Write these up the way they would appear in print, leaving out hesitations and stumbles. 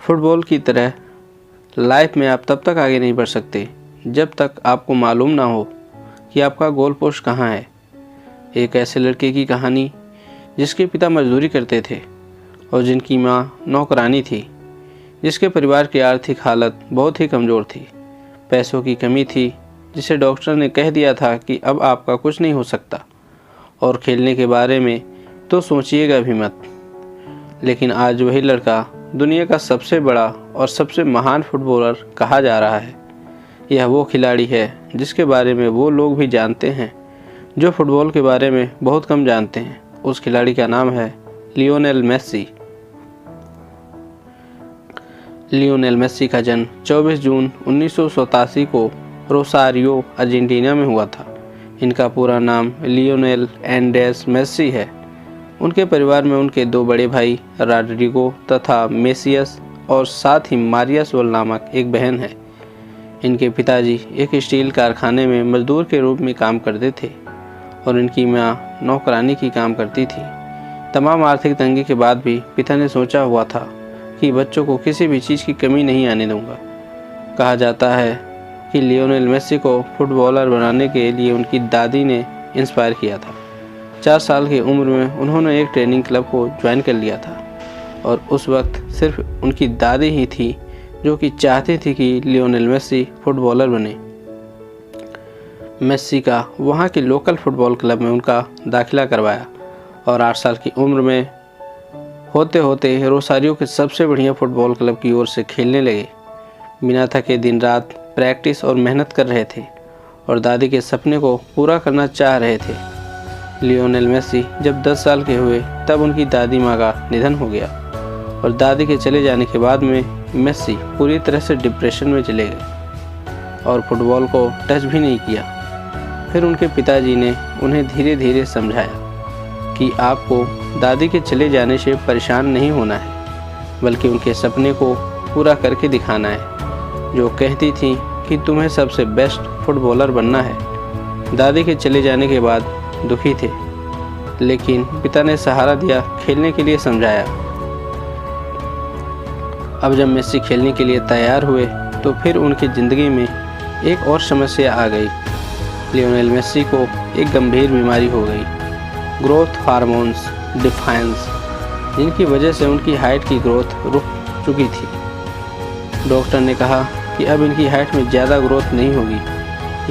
Football की तरह life में आप तब तक आगे नहीं बढ़ सकते जब तक आपको मालूम ना हो कि आपका गोल पोस्ट कहाँ है। एक ऐसे लड़के की कहानी जिसके पिता मजदूरी करते थे और जिनकी माँ नौकरानी थी, जिसके परिवार की आर्थिक हालत बहुत ही कमज़ोर थी। पैसों की कमी थी, जिसे डॉक्टर ने कह दिया था कि अब आपका कुछ नहीं हो सकता, और खेलने के बारे में तो सोचिएगा भी मत। लेकिन आज वही लड़का दुनिया का सबसे बड़ा और सबसे महान फुटबॉलर कहा जा रहा है। यह वो खिलाड़ी है जिसके बारे में वो लोग भी जानते हैं जो फुटबॉल के बारे में बहुत कम जानते हैं। उस खिलाड़ी का नाम है लियोनेल मेसी। लियोनेल मेसी का जन्म 24 जून 1987 को रोसारियो, अर्जेंटीना में हुआ था। इनका पूरा नाम लियोनेल एंड्रेस मेसी है। उनके परिवार में उनके 2 बड़े भाई रॉड्रिगो तथा मेसियस और साथ ही मारिया सोल नामक एक बहन है। इनके पिताजी एक स्टील कारखाने में मजदूर के रूप में काम करते थे और इनकी मां नौकरानी की काम करती थी। तमाम आर्थिक तंगी के बाद भी पिता ने सोचा हुआ था कि बच्चों को किसी भी चीज़ की कमी नहीं आने दूंगा। कहा जाता है कि लियोनेल मेसी को फुटबॉलर बनाने के लिए उनकी दादी ने इंस्पायर किया था। 4 साल की उम्र में उन्होंने एक ट्रेनिंग क्लब को ज्वाइन कर लिया था और उस वक्त सिर्फ उनकी दादी ही थी जो कि चाहती थी कि लियोनेल मेसी फुटबॉलर बने। मेसी का वहाँ के लोकल फुटबॉल क्लब में उनका दाखिला करवाया और 8 साल की उम्र में होते होते रोसारियो के सबसे बढ़िया फुटबॉल क्लब की ओर से खेलने लगे। बिना थके दिन रात प्रैक्टिस और मेहनत कर रहे थे और दादी के सपने को पूरा करना चाह रहे थे। लियोनेल मेसी जब 10 साल के हुए तब उनकी दादी माँ का निधन हो गया और दादी के चले जाने के बाद में मेसी पूरी तरह से डिप्रेशन में चले गए और फुटबॉल को टच भी नहीं किया। फिर उनके पिताजी ने उन्हें धीरे धीरे समझाया कि आपको दादी के चले जाने से परेशान नहीं होना है, बल्कि उनके सपने को पूरा करके दिखाना है, जो कहती थी कि तुम्हें सबसे बेस्ट फुटबॉलर बनना है। दादी के चले जाने के बाद दुखी थे, लेकिन पिता ने सहारा दिया, खेलने के लिए समझाया। अब जब मेसी खेलने के लिए तैयार हुए तो फिर उनकी ज़िंदगी में एक और समस्या आ गई। लियोनेल मेसी को एक गंभीर बीमारी हो गई, ग्रोथ हार्मोन्स डिफायंस, जिनकी वजह से उनकी हाइट की ग्रोथ रुक चुकी थी। डॉक्टर ने कहा कि अब इनकी हाइट में ज़्यादा ग्रोथ नहीं होगी,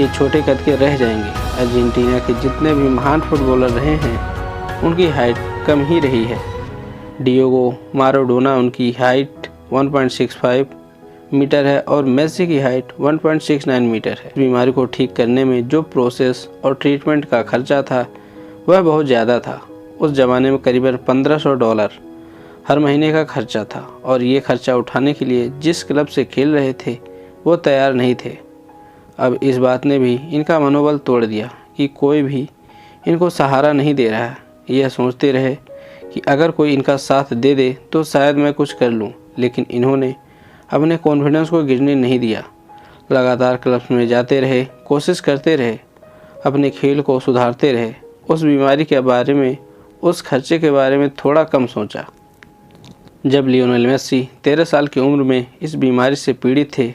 ये छोटे कद के रह जाएंगे। अर्जेंटीना के जितने भी महान फुटबॉलर रहे हैं उनकी हाइट कम ही रही है। डिएगो माराडोना उनकी हाइट 1.65 मीटर है और मेसी की हाइट 1.69 मीटर है। बीमारी को ठीक करने में जो प्रोसेस और ट्रीटमेंट का खर्चा था वह बहुत ज़्यादा था। उस ज़माने में करीबन $1500 हर महीने का खर्चा था और ये खर्चा उठाने के लिए जिस क्लब से खेल रहे थे वो तैयार नहीं थे। अब इस बात ने भी इनका मनोबल तोड़ दिया कि कोई भी इनको सहारा नहीं दे रहा है। यह सोचते रहे कि अगर कोई इनका साथ दे दे तो शायद मैं कुछ कर लूँ, लेकिन इन्होंने अपने कॉन्फिडेंस को गिरने नहीं दिया। लगातार क्लब्स में जाते रहे, कोशिश करते रहे, अपने खेल को सुधारते रहे। उस बीमारी के बारे में, उस खर्चे के बारे में थोड़ा कम सोचा। जब लियोनेल मेसी 13 साल की उम्र में इस बीमारी से पीड़ित थे,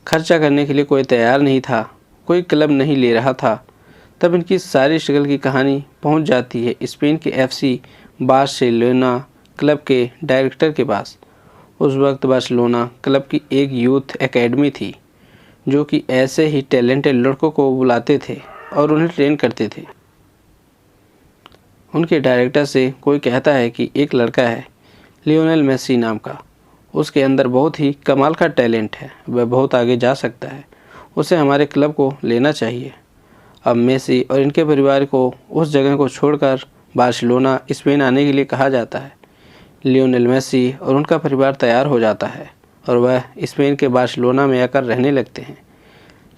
खर्चा करने के लिए कोई तैयार नहीं था, कोई क्लब नहीं ले रहा था, तब इनकी सारी स्ट्रगल की कहानी पहुंच जाती है स्पेन के FC बार्सिलोना क्लब के डायरेक्टर के पास। उस वक्त बार्सिलोना क्लब की एक यूथ एकेडमी थी जो कि ऐसे ही टैलेंटेड लड़कों को बुलाते थे और उन्हें ट्रेन करते थे। उनके डायरेक्टर से कोई कहता है कि एक लड़का है लियोनेल मेसी नाम का, उसके अंदर बहुत ही कमाल का टैलेंट है, वह बहुत आगे जा सकता है, उसे हमारे क्लब को लेना चाहिए। अब मेसी और इनके परिवार को उस जगह को छोड़कर बार्सिलोना स्पेन आने के लिए कहा जाता है। लियोनेल मेसी और उनका परिवार तैयार हो जाता है और वह स्पेन के बार्सिलोना में आकर रहने लगते हैं।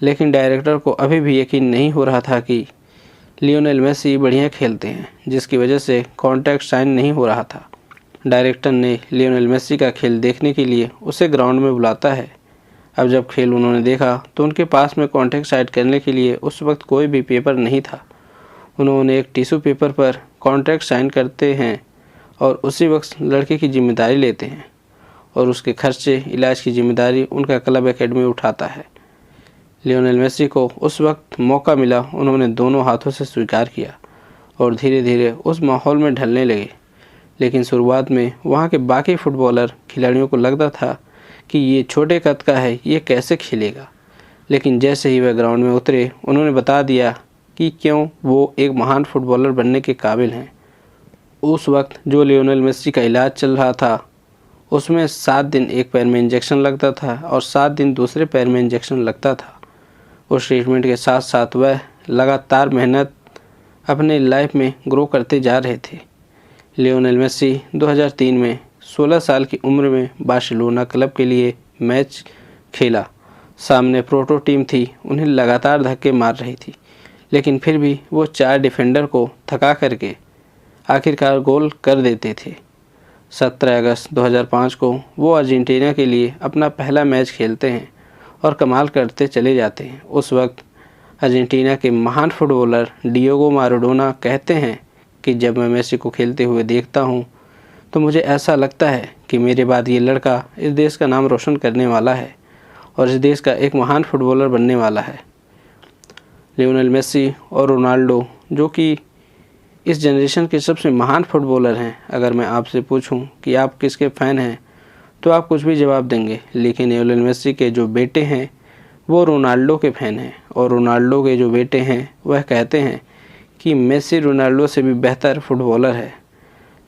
लेकिन डायरेक्टर को अभी भी यकीन नहीं हो रहा था कि लियोनेल मेसी बढ़िया खेलते हैं, जिसकी वजह से कॉन्ट्रैक्ट साइन नहीं हो रहा था। डायरेक्टर ने लियोनेल मेसी का खेल देखने के लिए उसे ग्राउंड में बुलाता है। अब जब खेल उन्होंने देखा तो उनके पास में कॉन्ट्रैक्ट साइन करने के लिए उस वक्त कोई भी पेपर नहीं था। उन्होंने एक टिश्यू पेपर पर कॉन्ट्रैक्ट साइन करते हैं और उसी वक्त लड़के की जिम्मेदारी लेते हैं और उसके खर्चे इलाज की जिम्मेदारी उनका क्लब एकेडमी उठाता है। लियोनेल मेसी को उस वक्त मौका मिला, उन्होंने दोनों हाथों से स्वीकार किया और धीरे धीरे उस माहौल में ढलने लगे। लेकिन शुरुआत में वहाँ के बाकी फुटबॉलर खिलाड़ियों को लगता था कि ये छोटे कद का है, ये कैसे खेलेगा। लेकिन जैसे ही वह ग्राउंड में उतरे, उन्होंने बता दिया कि क्यों वो एक महान फुटबॉलर बनने के काबिल हैं। उस वक्त जो लियोनेल मेसी का इलाज चल रहा था, उसमें 7 दिन एक पैर में इंजेक्शन लगता था और 7 दिन दूसरे पैर में इंजेक्शन लगता था। उस ट्रीटमेंट के साथ साथ वह लगातार मेहनत अपने लाइफ में ग्रो करते जा रहे थे। लियोनेल मेसी 2003 में 16 साल की उम्र में बार्सिलोना क्लब के लिए मैच खेला। सामने प्रोटो टीम थी, उन्हें लगातार धक्के मार रही थी, लेकिन फिर भी वो 4 डिफेंडर को थका करके आखिरकार गोल कर देते थे। 17 अगस्त 2005 को वो अर्जेंटीना के लिए अपना पहला मैच खेलते हैं और कमाल करते चले जाते हैं। उस वक्त अर्जेंटीना के महान फुटबॉलर डिएगो माराडोना कहते हैं कि जब मैं मेसी को खेलते हुए देखता हूँ तो मुझे ऐसा लगता है कि मेरे बाद ये लड़का इस देश का नाम रोशन करने वाला है और इस देश का एक महान फुटबॉलर बनने वाला है। लियोनेल मेसी और रोनाल्डो, जो कि इस जनरेशन के सबसे महान फुटबॉलर हैं, अगर मैं आपसे पूछूं कि आप किसके फ़ैन हैं तो आप कुछ भी जवाब देंगे। लेकिन लियोनेल मेसी के जो बेटे हैं वो रोनाल्डो के फ़ैन हैं, और रोनाल्डो के जो बेटे हैं वह कहते हैं कि मेसी रोनाल्डो से भी बेहतर फुटबॉलर है।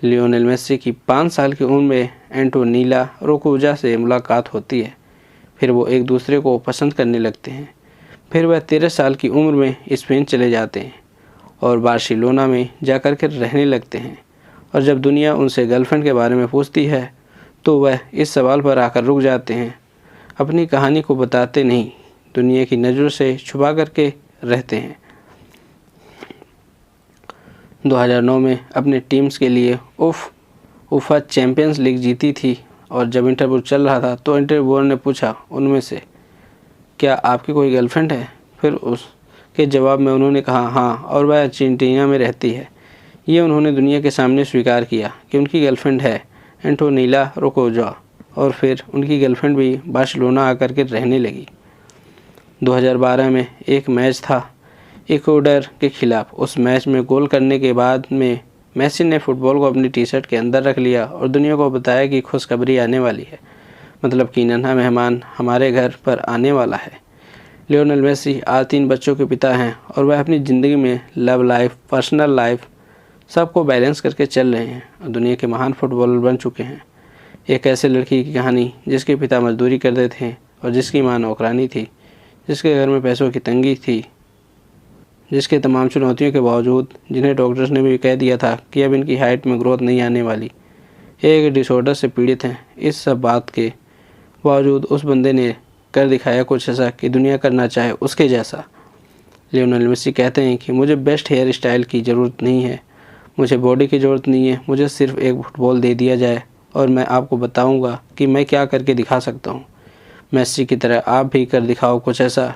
लियोनेल मेसी की 5 साल की उम्र में एंटोनीला रोकोजा से मुलाकात होती है। फिर वो एक दूसरे को पसंद करने लगते हैं। फिर वह 13 साल की उम्र में स्पेन चले जाते हैं और बार्सिलोना में जाकर के रहने लगते हैं। और जब दुनिया उनसे गर्लफ्रेंड के बारे में पूछती है तो वह इस सवाल पर आकर रुक जाते हैं, अपनी कहानी को बताते नहीं, दुनिया की नज़रों से छुपा करके रहते हैं। 2009 में अपने टीम्स के लिए उफ़ा चैम्पियंस लीग जीती थी, और जब इंटरव्यू चल रहा था तो इंटरव्यूअर ने पूछा उनमें से, क्या आपकी कोई गर्लफ्रेंड है? फिर उसके जवाब में उन्होंने कहा हाँ, और वह अर्जेंटीना में रहती है। ये उन्होंने दुनिया के सामने स्वीकार किया कि उनकी गर्लफ्रेंड है एंटोनीला रोकोजा, और फिर उनकी गर्लफ्रेंड भी बार्सिलोना आकर के रहने लगी। 2012 में एक मैच था इक्वाडोर के खिलाफ। उस मैच में गोल करने के बाद में मेसी ने फुटबॉल को अपनी टी शर्ट के अंदर रख लिया और दुनिया को बताया कि खुशखबरी आने वाली है, मतलब कि नन्हा मेहमान हमारे घर पर आने वाला है। लियोनेल मेसी आज 3 बच्चों के पिता हैं और वह अपनी ज़िंदगी में लव लाइफ, पर्सनल लाइफ सबको बैलेंस करके चल रहे हैं और दुनिया के महान फुटबॉलर बन चुके हैं। एक ऐसे लड़की की कहानी जिसके पिता मजदूरी करते थे और जिसकी मां नौकरानी थी, जिसके घर में पैसों की तंगी थी, जिसके तमाम चुनौतियों के बावजूद, जिन्हें डॉक्टर्स ने भी कह दिया था कि अब इनकी हाइट में ग्रोथ नहीं आने वाली, एक डिसऑर्डर से पीड़ित हैं। इस सब बात के बावजूद उस बंदे ने कर दिखाया कुछ ऐसा कि दुनिया करना चाहे उसके जैसा। लियोनेल मेसी कहते हैं कि मुझे बेस्ट हेयर स्टाइल की ज़रूरत नहीं है, मुझे बॉडी की ज़रूरत नहीं है, मुझे सिर्फ एक फुटबॉल दे दिया जाए और मैं आपको बताऊंगा कि मैं क्या करके दिखा सकता हूँ। मेसी की तरह आप भी कर दिखाओ कुछ ऐसा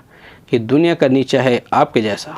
कि दुनिया करनी चाहे आपके जैसा।